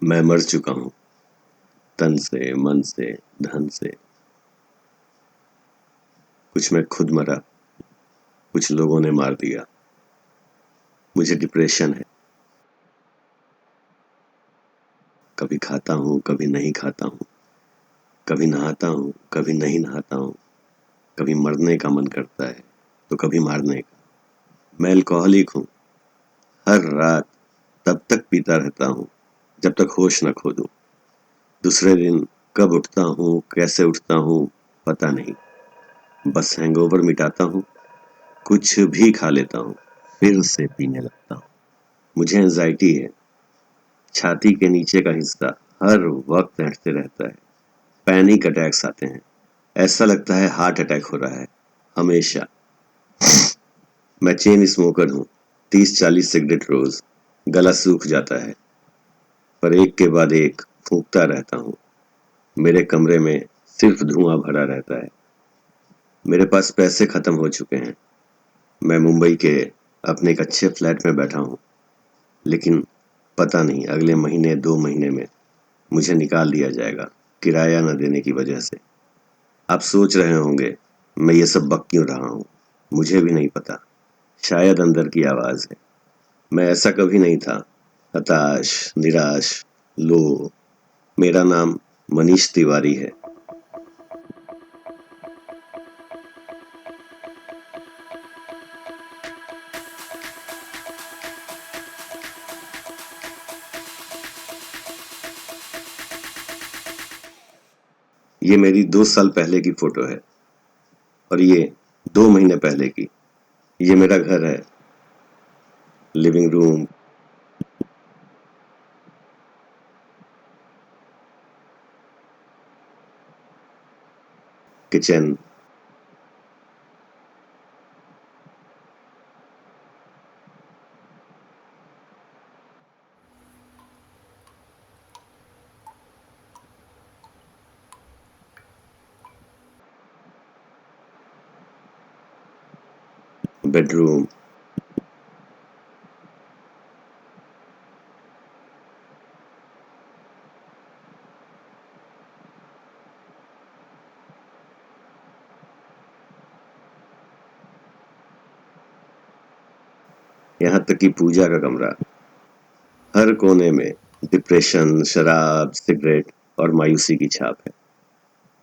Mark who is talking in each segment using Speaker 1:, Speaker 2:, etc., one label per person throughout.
Speaker 1: मैं मर चुका हूँ, तन से, मन से, धन से। कुछ मैं खुद मरा, कुछ लोगों ने मार दिया। मुझे डिप्रेशन है। कभी खाता हूँ, कभी नहीं खाता हूँ। कभी नहाता हूँ, कभी नहीं नहाता हूँ। कभी मरने का मन करता है, तो कभी मारने का। मैं अल्कोहलिक हूँ। हर रात तब तक पीता रहता हूँ, जब तक होश न खो दूँ। दूसरे दिन कब उठता हूँ, कैसे उठता हूँ, पता नहीं। बस हैंगओवर मिटाता हूँ, कुछ भी खा लेता हूँ, फिर से पीने लगता हूँ। मुझे एंजाइटी है। छाती के नीचे का हिस्सा हर वक्त दर्दते रहता है। पैनिक अटैक्स आते हैं। ऐसा लगता है हार्ट अटैक हो रहा है, हमेशा। मैं चेन स्मोकर हूँ, 30-40 सिगरेट रोज। गला सूख जाता है, पर एक के बाद एक फूंकता रहता हूँ। मेरे कमरे में सिर्फ धुआं भरा रहता है। मेरे पास पैसे खत्म हो चुके हैं। मैं मुंबई के अपने एक अच्छे फ्लैट में बैठा हूँ, लेकिन पता नहीं अगले महीने 2 महीने में मुझे निकाल दिया जाएगा, किराया न देने की वजह से। आप सोच रहे होंगे मैं ये सब बक क्यों रहा हूँ। मुझे भी नहीं पता, शायद अंदर की आवाज है। मैं ऐसा कभी नहीं था, हताश, निराश, लो। मेरा नाम मनीष तिवारी है। ये मेरी 2 साल पहले की फोटो है, और ये 2 महीने पहले की। ये मेरा घर है, लिविंग रूम, किचन, बेडरूम। यहाँ तक कि पूजा का कमरा। हर कोने में डिप्रेशन, शराब, सिगरेट और मायूसी की छाप है।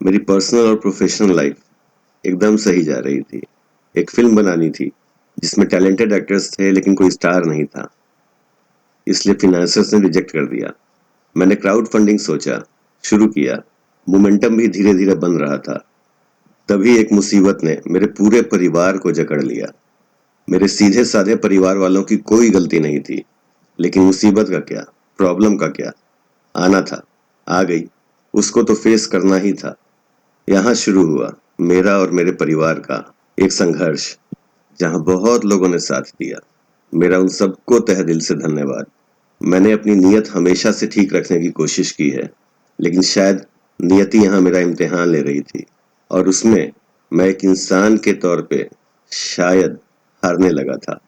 Speaker 1: मेरी पर्सनल और प्रोफेशनल लाइफ एकदम सही जा रही थी। एक फिल्म बनानी थी जिसमें टैलेंटेड एक्टर्स थे, लेकिन कोई स्टार नहीं था, इसलिए फाइनेंसर्स ने रिजेक्ट कर दिया। मैंने क्राउड फंडिंग सोचा, शुरू किया। मोमेंटम भी धीरे धीरे बन रहा था। तभी एक मुसीबत ने मेरे पूरे परिवार को जकड़ लिया। मेरे सीधे साधे परिवार वालों की कोई गलती नहीं थी, लेकिन मुसीबत का क्या, प्रॉब्लम का क्या। आना था, आ गई। उसको तो फेस करना ही था। यहाँ शुरू हुआ मेरा और मेरे परिवार का एक संघर्ष, जहाँ बहुत लोगों ने साथ दिया। मेरा उन सबको तहे दिल से धन्यवाद। मैंने अपनी नीयत हमेशा से ठीक रखने की कोशिश की है, लेकिन शायद नियति यहाँ मेरा इम्तिहान ले रही थी, और उसमें मैं एक इंसान के तौर पे शायद हारने लगा था,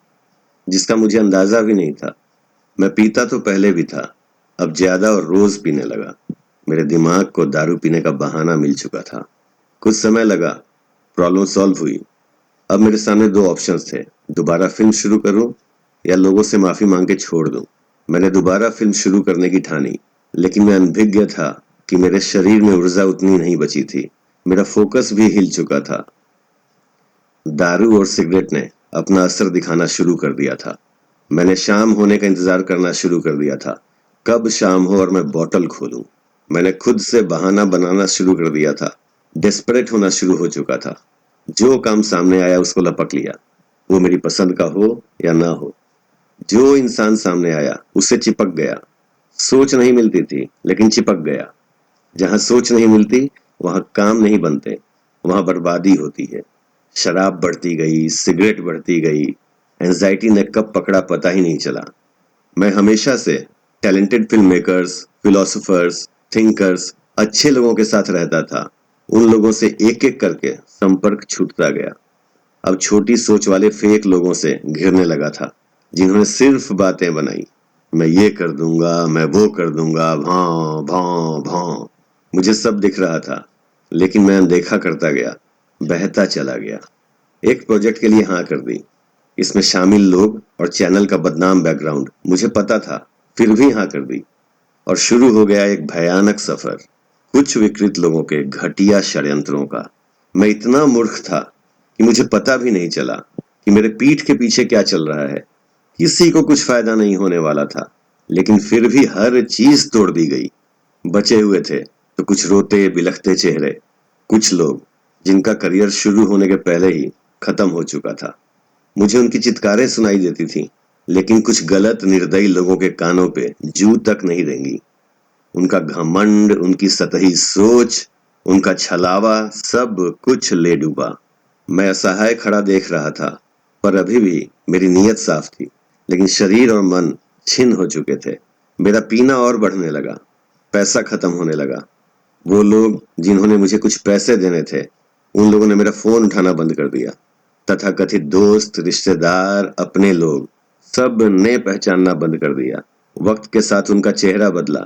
Speaker 1: जिसका मुझे अंदाजा भी नहीं था। मैं पीता तो पहले भी था, अब ज्यादा और रोज पीने लगा। मेरे दिमाग को दारू पीने का बहाना मिल चुका था। कुछ समय लगा, प्रॉब्लम सॉल्व हुई। अब मेरे सामने 2 ऑप्शंस थे, दोबारा फिल्म शुरू करूं या लोगों से माफी मांग के छोड़ दूं। मैंने दोबारा फिल्म शुरू करने की ठानी, लेकिन मैं अनभिज्ञ था कि मेरे शरीर में ऊर्जा उतनी नहीं बची थी। मेरा फोकस भी हिल चुका था। दारू और सिगरेट ने अपना असर दिखाना शुरू कर दिया था। मैंने शाम होने का इंतजार करना शुरू कर दिया था, कब शाम हो और मैं बोतल खोलूं। मैंने खुद से बहाना बनाना शुरू कर दिया था। डेस्परेट होना शुरू हो चुका था। जो काम सामने आया उसको लपक लिया, वो मेरी पसंद का हो या ना हो। जो इंसान सामने आया उससे चिपक गया। सोच नहीं मिलती थी, लेकिन चिपक गया। जहां सोच नहीं मिलती वहां काम नहीं बनते, वहां बर्बादी होती है। शराब बढ़ती गई, सिगरेट बढ़ती गई। एंजाइटी ने कब पकड़ा पता ही नहीं चला। मैं हमेशा से talented film makers, philosophers, thinkers, अच्छे लोगों के साथ रहता था। उन लोगों से एक एक करके संपर्क छूटता गया। अब छोटी सोच वाले फेक लोगों से घिरने लगा था, जिन्होंने सिर्फ बातें बनाई, मैं ये कर दूंगा, मैं वो कर दूंगा, भां भां भां। मुझे सब दिख रहा था, लेकिन मैं अनदेखा करता गया, बहता चला गया। एक प्रोजेक्ट के लिए हाँ कर दी। इसमें शामिल लोग और चैनल का बदनाम बैकग्राउंड मुझे पता था, फिर भी हाँ कर दी। और शुरू हो गया एक भयानक सफर, कुछ विकृत लोगों के घटिया षड्यंत्रों का। मैं इतना मूर्ख था कि मुझे पता भी नहीं चला कि मेरे पीठ के पीछे क्या चल रहा है। किसी को कुछ फायदा नहीं होने वाला था, लेकिन फिर भी हर चीज तोड़ दी गई। बचे हुए थे तो कुछ रोते बिलखते चेहरे, कुछ लोग जिनका करियर शुरू होने के पहले ही खत्म हो चुका था। मुझे उनकी चित्कारें सुनाई देती थीं, लेकिन कुछ गलत निर्दयी लोगों के कानों पे जू तक नहीं रेंगी। उनका घमंड, उनकी सतही सोच, उनका छलावा, सब कुछ ले डूबा। मैं असहाय खड़ा देख रहा था, पर अभी भी मेरी नीयत साफ थी, लेकिन शरीर और मन छिन्न हो चुके थे। मेरा पीना और बढ़ने लगा, पैसा खत्म होने लगा। वो लोग जिन्होंने मुझे कुछ पैसे देने थे, उन लोगों ने मेरा फोन उठाना बंद कर दिया। तथाकथित दोस्त, रिश्तेदार, अपने लोग, सब ने पहचानना बंद कर दिया। वक्त के साथ उनका चेहरा बदला,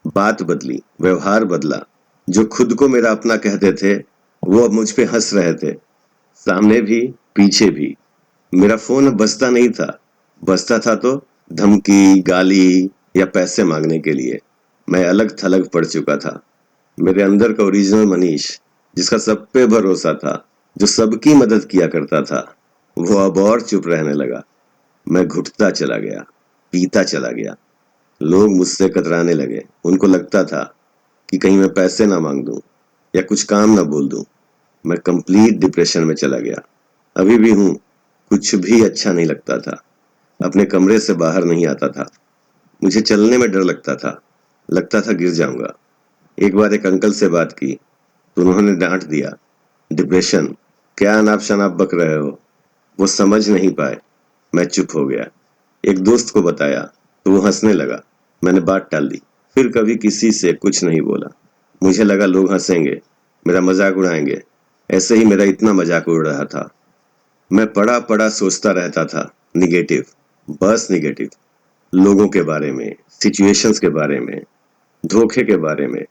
Speaker 1: बात बदली, व्यवहार बदला। जो खुद को मेरा अपना कहते थे, वो अब मुझ पे हंस रहे थे, सामने भी पीछे भी। मेरा फोन अब बजता नहीं था, बजता था तो धमकी, गाली या पैसे मांगने के लिए। मैं अलग थलग पड़ चुका था। मेरे अंदर का ओरिजिनल मनीष, जिसका सब पे भरोसा था, जो सबकी मदद किया करता था, वो अब और चुप रहने लगा। मैं घुटता चला गया, पीता चला गया। लोग मुझसे कतराने लगे। उनको लगता था कि कहीं मैं पैसे ना मांग दूं या कुछ काम ना बोल दूं। मैं कंप्लीट डिप्रेशन में चला गया। अभी भी हूं, कुछ भी अच्छा नहीं लगता था। अपने कमरे से बाहर नहीं आता था। मुझे चलने में डर लगता था गिर जाऊंगा। एक बार एक अंकल से बात की तो उन्होंने डांट दिया, डिप्रेशन, क्या अनाप शनाप बक रहे हो। वो समझ नहीं पाए। मैं चुप हो गया। एक दोस्त को बताया तो वो हंसने लगा। मैंने बात टाल दी, फिर कभी किसी से कुछ नहीं बोला। मुझे लगा लोग हंसेंगे, मेरा मजाक उड़ाएंगे। ऐसे ही मेरा इतना मजाक उड़ रहा था। मैं पड़ा पड़ा सोचता रहता था, निगेटिव, बस निगेटिव। लोगों के बारे में, सिचुएशंस के बारे में, धोखे के बारे में।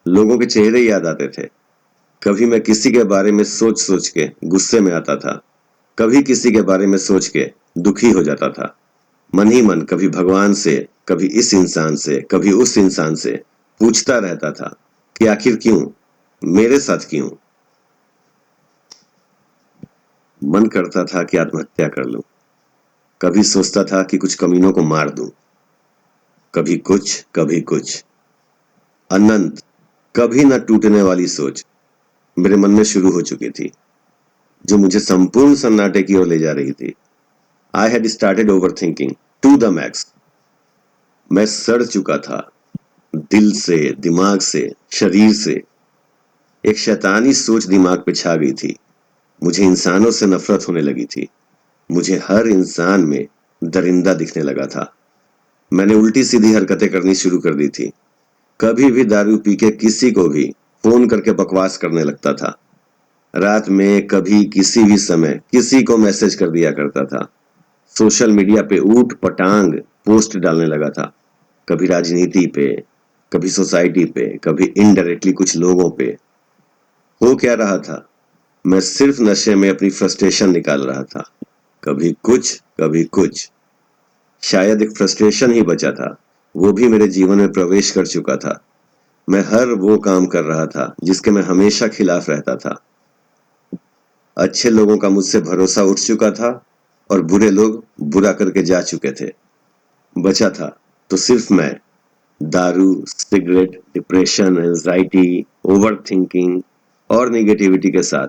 Speaker 1: लोगों के चेहरे याद आते थे। कभी मैं किसी के बारे में सोच सोच के गुस्से में आता था, कभी किसी के बारे में सोच के दुखी हो जाता था। मन ही मन कभी भगवान से, कभी इस इंसान से, कभी उस इंसान से पूछता रहता था कि आखिर क्यों, मेरे साथ क्यों। मन करता था कि आत्महत्या कर लूं। कभी सोचता था कि कुछ कमीनों को मार दूं। कभी कुछ, कभी कुछ। अनंत, कभी न टूटने वाली सोच मेरे मन में शुरू हो चुकी थी, जो मुझे संपूर्ण सन्नाटे की ओर ले जा रही थी। I had started overthinking to the max. मैं सड़ चुका था, दिल से, दिमाग से, शरीर से। एक शैतानी सोच दिमाग पे छा गई थी। मुझे इंसानों से नफरत होने लगी थी। मुझे हर इंसान में दरिंदा दिखने लगा था। मैंने उल्टी सीधी हरकतें करनी शुरू कर दी थी। कभी भी दारू पी के किसी को भी फोन करके बकवास करने लगता था। रात में कभी किसी भी समय किसी को मैसेज कर दिया करता था। सोशल मीडिया पे ऊट पटांग पोस्ट डालने लगा था। कभी राजनीति पे, कभी सोसाइटी पे, कभी इनडायरेक्टली कुछ लोगों पे। हो क्या रहा था, मैं सिर्फ नशे में अपनी फ्रस्ट्रेशन निकाल रहा था। कभी कुछ, कभी कुछ। शायद एक फ्रस्ट्रेशन ही बचा था, वो भी मेरे जीवन में प्रवेश कर चुका था। मैं हर वो काम कर रहा था जिसके मैं हमेशा खिलाफ रहता था। अच्छे लोगों का मुझसे भरोसा उठ चुका था और बुरे लोग बुरा करके जा चुके थे। बचा था तो सिर्फ मैं, दारू, cigarette, depression, anxiety, over thinking और निगेटिविटी के साथ,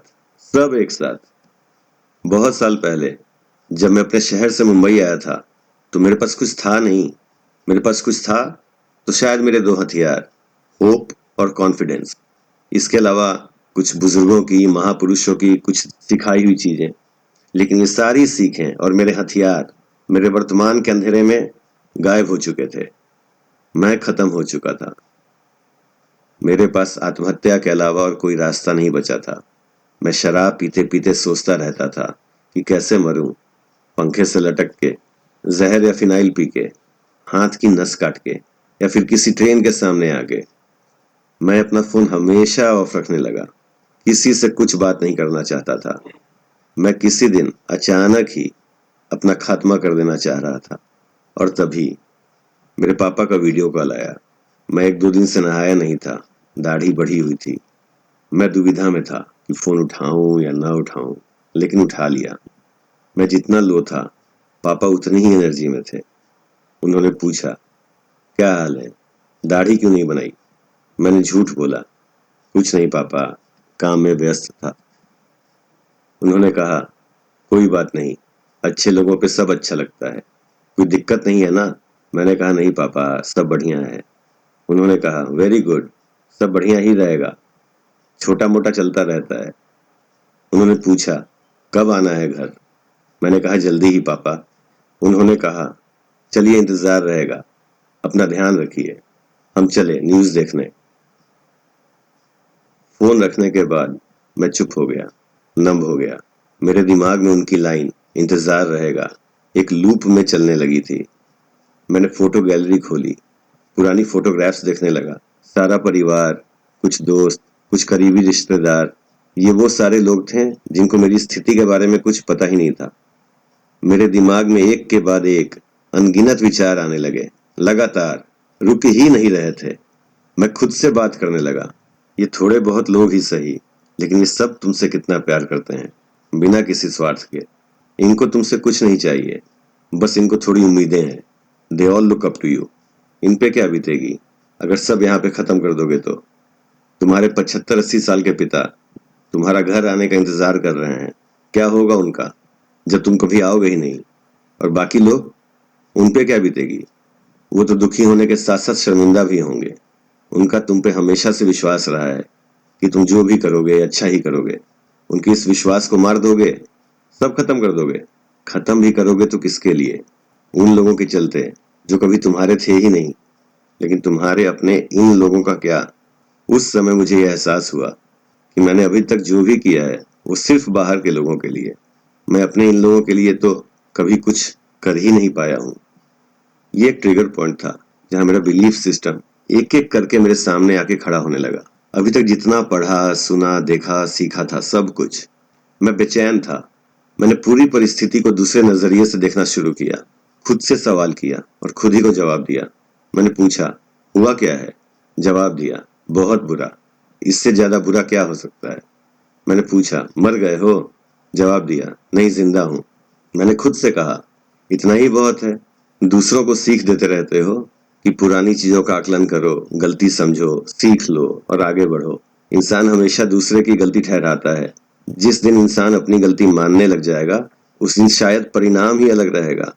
Speaker 1: सब एक साथ। बहुत साल पहले जब मैं अपने शहर से मुंबई आया था तो मेरे पास कुछ था नहीं। मेरे पास कुछ था तो शायद मेरे दो हथियार, होप और कॉन्फिडेंस। इसके अलावा कुछ बुजुर्गों की, महापुरुषों की कुछ सिखाई हुई चीजें। लेकिन ये सारी सीखें और मेरे हथियार मेरे वर्तमान के अंधेरे में गायब हो चुके थे। मैं खत्म हो चुका था। मेरे पास आत्महत्या के अलावा और कोई रास्ता नहीं बचा था। मैं शराब पीते पीते सोचता रहता था कि कैसे मरूं, पंखे से लटक के, जहर या फिनाइल पी के, हाथ की नस काट के या फिर किसी ट्रेन के सामने आके। मैं अपना फोन हमेशा ऑफ रखने लगा, किसी से कुछ बात नहीं करना चाहता था। मैं किसी दिन अचानक ही अपना खात्मा कर देना चाह रहा था और तभी मेरे पापा का वीडियो कॉल आया। मैं 1-2 दिन से नहाया नहीं था, दाढ़ी बढ़ी हुई थी। मैं दुविधा में था कि फोन उठाऊं या ना उठाऊं, लेकिन उठा लिया। मैं जितना लो था, पापा उतनी ही एनर्जी में थे। उन्होंने पूछा, क्या हाल है, दाढ़ी क्यों नहीं बनाई? मैंने झूठ बोला, कुछ नहीं पापा, काम में व्यस्त था। उन्होंने कहा, कोई बात नहीं, अच्छे लोगों पे सब अच्छा लगता है, कोई दिक्कत नहीं है ना? मैंने कहा, नहीं पापा, सब बढ़िया है। उन्होंने कहा, वेरी गुड, सब बढ़िया ही रहेगा, छोटा मोटा चलता रहता है। उन्होंने पूछा, कब आना है घर? मैंने कहा, जल्दी ही पापा। उन्होंने कहा, चलिए इंतजार रहेगा, अपना ध्यान रखिए। हम चले न्यूज देखने। फोन रखने के बाद मैं चुप हो गया, नम हो गया। मेरे दिमाग में उनकी लाइन इंतजार रहेगा एक लूप में चलने लगी थी। मैंने फोटो गैलरी खोली, पुरानी फोटोग्राफ्स देखने लगा। सारा परिवार, कुछ दोस्त, कुछ करीबी रिश्तेदार, ये वो सारे लोग थे जिनको मेरी स्थिति के बारे में कुछ पता ही नहीं था। मेरे दिमाग में एक के बाद एक अनगिनत विचार आने लगे, लगातार, रुक ही नहीं रहे थे। मैं खुद से बात करने लगा, ये थोड़े बहुत लोग ही सही, लेकिन ये सब तुमसे कितना प्यार करते हैं, बिना किसी स्वार्थ के। इनको तुमसे कुछ नहीं चाहिए, बस इनको थोड़ी उम्मीदें हैं। They all look up to you. इन पे क्या बीतेगी अगर सब यहाँ पे खत्म कर दोगे तो? तुम्हारे 75-80 साल के पिता तुम्हारा घर आने का इंतजार कर रहे हैं। क्या होगा उनका जब तुम कभी आओगे ही नहीं? और बाकी लोग, उन पे क्या बीतेगी? वो तो दुखी होने के साथ साथ शर्मिंदा भी होंगे। उनका तुम पे हमेशा से विश्वास रहा है कि तुम जो भी करोगे अच्छा ही करोगे। उनके इस विश्वास को मार दोगे, सब खत्म कर दोगे। खत्म भी करोगे तो किसके लिए? उन लोगों के चलते जो कभी तुम्हारे थे ही नहीं। लेकिन तुम्हारे अपने इन लोगों का क्या? उस समय मुझे यह एहसास हुआ कि मैंने अभी तक जो भी किया है वो सिर्फ बाहर के लोगों के लिए। मैं अपने इन लोगों के लिए तो कभी कुछ कर ही नहीं पाया हूँ। ये एक ट्रिगर पॉइंट था जहाँ मेरा बिलीफ सिस्टम एक एक करके मेरे सामने आके खड़ा होने लगा। अभी तक जितना पढ़ा, सुना, देखा, सीखा था, सब कुछ, मैं बेचैन था। मैंने पूरी परिस्थिति को दूसरे नजरिए से देखना शुरू किया, खुद से सवाल किया और खुद ही को जवाब दिया। मैंने पूछा, हुआ क्या है? जवाब दिया, बहुत बुरा। इससे ज्यादा बुरा क्या हो सकता है? मैंने पूछा, मर गए हो? जवाब दिया, नहीं, जिंदा हूं। मैंने खुद से कहा, इतना ही बहुत है। दूसरों को सीख देते रहते हो कि पुरानी चीजों का आकलन करो, गलती समझो, सीख लो और आगे बढ़ो। इंसान हमेशा दूसरे की गलती ठहराता है। जिस दिन इंसान अपनी गलती मानने लग जाएगा, उस दिन शायद परिणाम ही अलग रहेगा।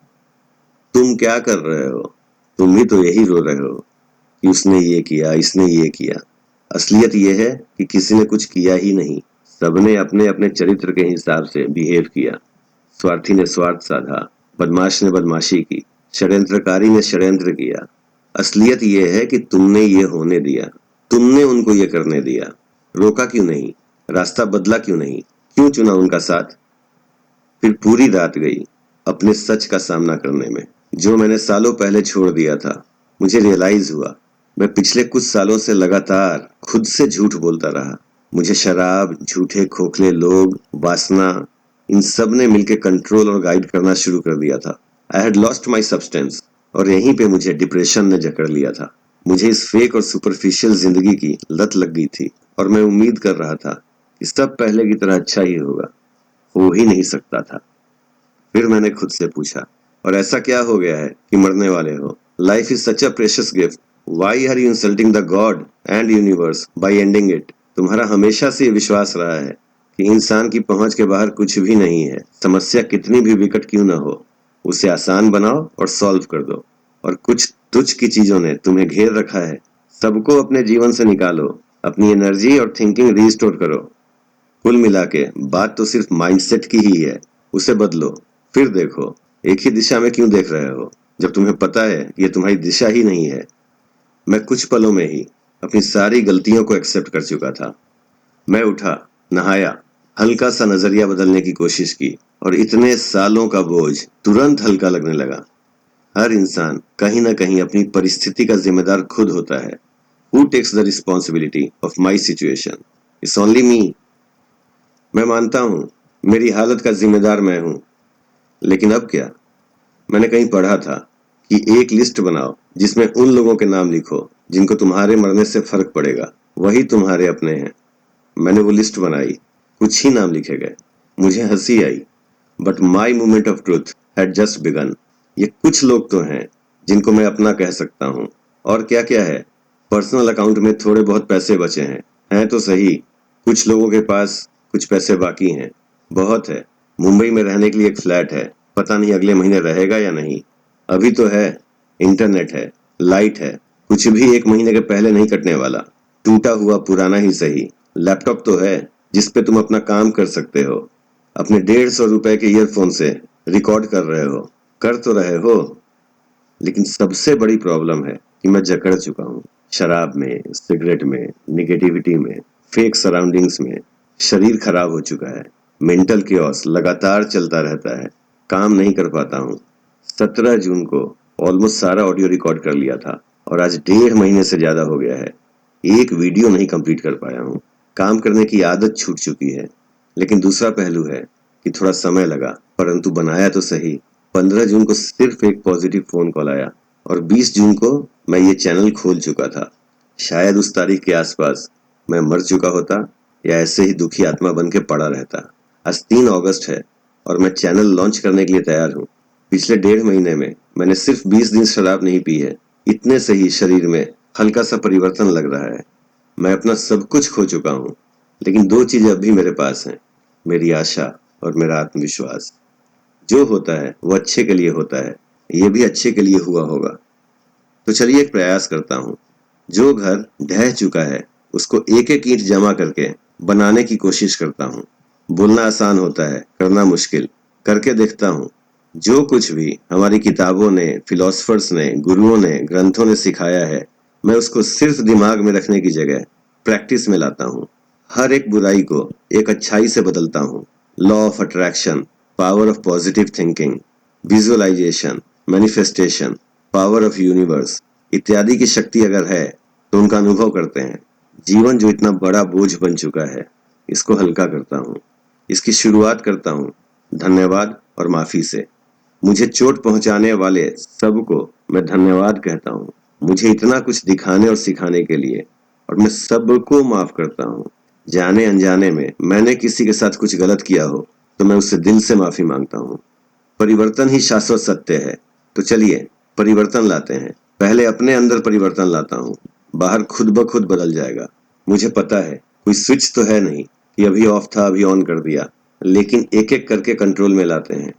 Speaker 1: तुम क्या कर रहे हो? तुम भी तो यही रो रहे हो कि उसने ये किया, इसने ये किया। असलियत ये है कि किसी ने कुछ किया ही नहीं, सबने अपने अपने चरित्र के हिसाब से बिहेव किया। स्वार्थी ने स्वार्थ साधा, बदमाश ने बदमाशी की, षड्यंत्रकारी ने षड्यंत्र किया। असलियत ये है कि तुमने ये होने दिया, तुमने उनको ये करने दिया। रोका क्यों नहीं? रास्ता बदला क्यों नहीं? क्यों चुना उनका साथ? फिर पूरी रात गई अपने सच का सामना करने में, जो मैंने सालों पहले छोड़ दिया था। मुझे रियलाइज हुआ, मैं पिछले कुछ सालों से लगातार खुद से झूठ बोलता रहा। मुझे शराब, झूठे खोखले लोग, वासना, इन सब ने मिलकर कंट्रोल और गाइड करना शुरू कर दिया था। I had lost my substance और यहीं पे मुझे डिप्रेशन ने जकड़ लिया था। मुझे इस फेक और सुपरफिशियल जिंदगी की लत लग गई थी और मैं उम्मीद कर रहा था कि सब पहले की तरह अच्छा ही होगा। हो ही नहीं सकता था। फिर मैंने खुद से पूछा, और ऐसा क्या हो गया है कि मरने वाले हो? Life is such a precious gift, why are you insulting the God and universe by ending it? तुम्हारा हमेशा से ये विश्वास रहा है कि इंसान की पहुंच के बाहर कुछ भी नहीं है। समस्या कितनी भी विकट क्यों ना हो, उसे आसान बनाओ और सॉल्व कर दो। और कुछ तुच्छ की चीजों ने तुम्हें घेर रखा है। सबको अपने जीवन से निकालो, अपनी एनर्जी और थिंकिंग रीस्टोर करो। कुल मिला के बात तो सिर्फ माइंडसेट की ही है, उसे बदलो। फिर देखो, एक ही दिशा में क्यों देख रहे हो जब तुम्हें पता है ये तुम्हारी दिशा ही नहीं है। मैं कुछ पलों में ही अपनी सारी गलतियों को एक्सेप्ट कर चुका था। मैं उठा, नहाया, हल्का सा नजरिया बदलने की कोशिश की और इतने सालों का बोझ तुरंत हल्का लगने लगा। हर इंसान कहीं ना कहीं अपनी परिस्थिति का जिम्मेदार खुद होता है। Who takes the responsibility of my situation? It's only me. मैं मानता हूँ मेरी हालत का जिम्मेदार मैं हूँ, लेकिन अब क्या? मैंने कहीं पढ़ा था कि एक लिस्ट बनाओ जिसमें उन लोगों के नाम लिखो जिनको तुम्हारे मरने से फर्क पड़ेगा, वही तुम्हारे अपने हैं। मैंने वो लिस्ट बनाई, कुछ ही नाम लिखे गए। मुझे हंसी आई, but my moment of truth had just begun. ये कुछ लोग तो हैं जिनको मैं अपना कह सकता हूँ। और क्या क्या है, पर्सनल अकाउंट में थोड़े बहुत पैसे बचे हैं तो सही। कुछ लोगों के पास कुछ पैसे बाकी हैं, बहुत है। मुंबई में रहने के लिए एक फ्लैट है, पता नहीं अगले महीने रहेगा या नहीं। अभी तो है, इंटरनेट है, लाइट है, कुछ भी एक महीने के पहले नहीं कटने वाला। टूटा हुआ पुराना ही सही, लैपटॉप तो है जिस पे तुम अपना काम कर सकते हो। अपने 150 रुपए के ईयरफोन से रिकॉर्ड कर रहे हो, कर तो रहे हो, लेकिन सबसे बड़ी प्रॉब्लम है कि मैं जकड़ चुका हूँ। शराब में, सिगरेट में, निगेटिविटी में, फेक सराउंडिंग्स में। शरीर खराब हो चुका है, मेंटल कियोस लगातार चलता रहता है, काम नहीं कर पाता हूँ। 17 जून को ऑलमोस्ट सारा ऑडियो रिकॉर्ड कर लिया था और आज 1.5 महीने से ज्यादा हो गया है। एक वीडियो नहीं कंप्लीट कर पाया हूँ। काम करने की आदत छूट चुकी है। लेकिन दूसरा पहलू है कि थोड़ा समय लगा, परंतु बनाया तो सही। 15 जून को सिर्फ एक पॉजिटिव फोन कॉल आया और 20 जून को मैं ये चैनल खोल चुका था। शायद उस तारीख के आसपास मैं मर चुका होता या ऐसे ही दुखी आत्मा बन के पड़ा रहता। आज 3 अगस्त है और मैं चैनल लॉन्च करने के लिए तैयार हूँ। पिछले 1.5 महीने में मैंने सिर्फ 20 दिन शराब नहीं पी है। इतने से ही शरीर में हल्का सा परिवर्तन लग रहा है। मैं अपना सब कुछ खो चुका हूँ, लेकिन 2 चीजें अब भी मेरे पास हैं, मेरी आशा और मेरा आत्मविश्वास। जो होता है वो अच्छे के लिए होता है, ये भी अच्छे के लिए हुआ होगा। तो चलिए एक प्रयास करता हूँ। जो घर ढह चुका है उसको एक एक ईंट जमा करके बनाने की कोशिश करता हूँ। बोलना आसान होता है, करना मुश्किल। करके देखता हूँ। जो कुछ भी हमारी किताबों ने, फिलोसफर्स ने, गुरुओं ने, ग्रंथों ने सिखाया है, मैं उसको सिर्फ दिमाग में रखने की जगह प्रैक्टिस में लाता हूँ। हर एक बुराई को एक अच्छाई से बदलता हूँ। Law of attraction, power of positive thinking, visualisation, manifestation, power of universe इत्यादि की शक्ति अगर है तो उनका अनुभव करते हैं। जीवन जो इतना बड़ा बोझ बन चुका है, इसको हल्का करता हूँ। इसकी शुरुआत करता हूँ धन्यवाद और माफी से। मुझे चोट पहुंचाने वाले सबको मैं धन्यवाद कहता हूँ, मुझे इतना कुछ दिखाने और सिखाने के लिए, और मैं सबको माफ करता हूँ। जाने अनजाने में मैंने किसी के साथ कुछ गलत किया हो तो मैं उससे दिल से माफी मांगता हूँ। परिवर्तन ही शाश्वत सत्य है, तो चलिए परिवर्तन लाते हैं। पहले अपने अंदर परिवर्तन लाता हूँ, बाहर खुद ब खुद बदल जाएगा। मुझे पता है कोई स्विच तो है नहीं कि अभी ऑफ था अभी ऑन कर दिया, लेकिन एक एक करके कंट्रोल में लाते हैं,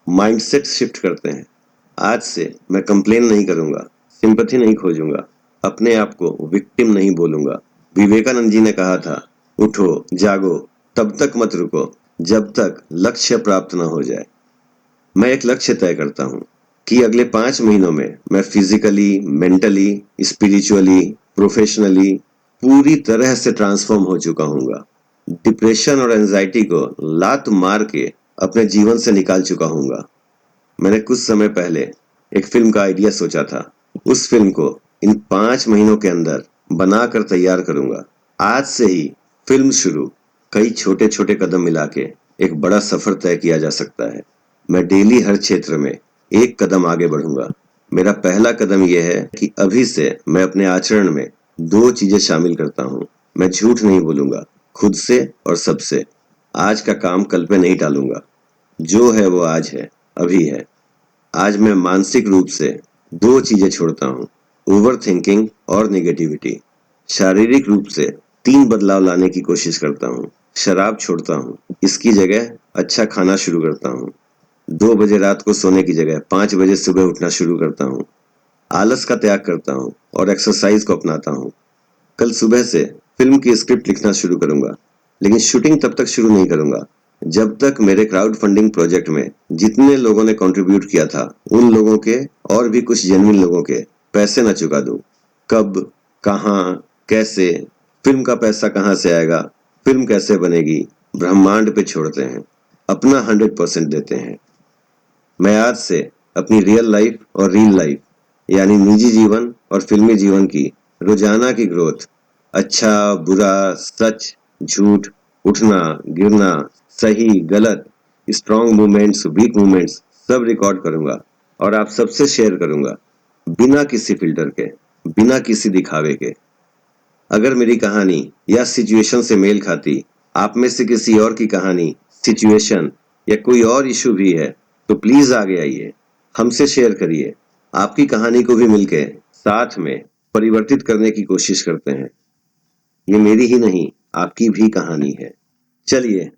Speaker 1: माइंडसेट शिफ्ट करते हैं। आज से मैं कंप्लेन नहीं करूंगा, सिंपैथी नहीं खोजूंगा, अपने आप को विक्टिम नहीं बोलूंगा। विवेकानंद जी ने कहा था, उठो जागो, तब तक मत रुको जब तक लक्ष्य प्राप्त न हो जाए। मैं एक लक्ष्य तय करता हूँ कि अगले 5 महीनों में मैं फिजिकली, मेंटली, स्पिरिचुअली, प्रोफेशनली पूरी तरह से ट्रांसफॉर्म हो चुका हूँगा। डिप्रेशन और एंजाइटी को लात मार के अपने जीवन से निकाल चुका हूँगा। मैंने कुछ समय पहले एक फिल्म का आइडिया सोचा था। उस फिल्म को इन 5 महीनों के अंदर बनाकर तैयार करूंगा। आज से ही फिल्म शुरू। कई छोटे छोटे कदम मिला के एक बड़ा सफर तय किया जा सकता है। मैं डेली हर क्षेत्र में एक कदम आगे बढ़ूंगा। मेरा पहला कदम यह है कि अभी से मैं अपने आचरण में 2 चीजें शामिल करता हूँ। मैं झूठ नहीं बोलूंगा, खुद से और सबसे। आज का काम कल पे नहीं टालूंगा। जो है वो आज है, अभी है। आज मैं मानसिक रूप से 2 चीजें छोड़ता हूँ, ओवर थिंकिंग और नेगेटिविटी। शारीरिक रूप से 3 बदलाव लाने की कोशिश करता हूँ। शराब छोड़ता हूँ, इसकी जगह अच्छा खाना शुरू करता हूँ। 2 बजे रात को सोने की जगह 5 बजे सुबह उठना शुरू करता हूँ। आलस का त्याग करता हूँ और एक्सरसाइज को अपनाता हूँ। कल सुबह से फिल्म की स्क्रिप्ट लिखना शुरू करूंगा, लेकिन शूटिंग तब तक शुरू नहीं करूंगा जब तक मेरे क्राउड फंडिंग प्रोजेक्ट में जितने लोगों ने कंट्रीब्यूट किया था उन लोगों के और भी कुछ जेन्युइन लोगों के पैसे न चुका दूं। कब, कहाँ, कैसे, फिल्म का पैसा कहाँ से आएगा, फिल्म कैसे बनेगी, ब्रह्मांड पे छोड़ते हैं, अपना 100% देते हैं। मैं आज से अपनी रियल लाइफ और रील लाइफ यानी निजी जीवन और फिल्मी जीवन की रोजाना की ग्रोथ, अच्छा बुरा सच झूठ, उठना गिरना, सही गलत, स्ट्रॉन्ग मूवमेंट्स वीक मूवमेंट्स सब रिकॉर्ड करूंगा और आप सबसे शेयर करूंगा, बिना किसी फिल्टर के, बिना किसी दिखावे के। अगर मेरी कहानी या सिचुएशन से मेल खाती, आप में से किसी और की कहानी, सिचुएशन या कोई और इशू भी है, तो प्लीज आगे आइए, हमसे शेयर करिए। आपकी कहानी को भी मिलके साथ में परिवर्तित करने की कोशिश करते हैं। ये मेरी ही नहीं, आपकी भी कहानी है। चलिए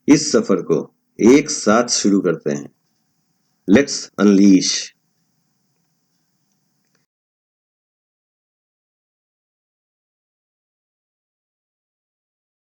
Speaker 1: इस सफर को एक साथ शुरू करते हैं। Let's unleash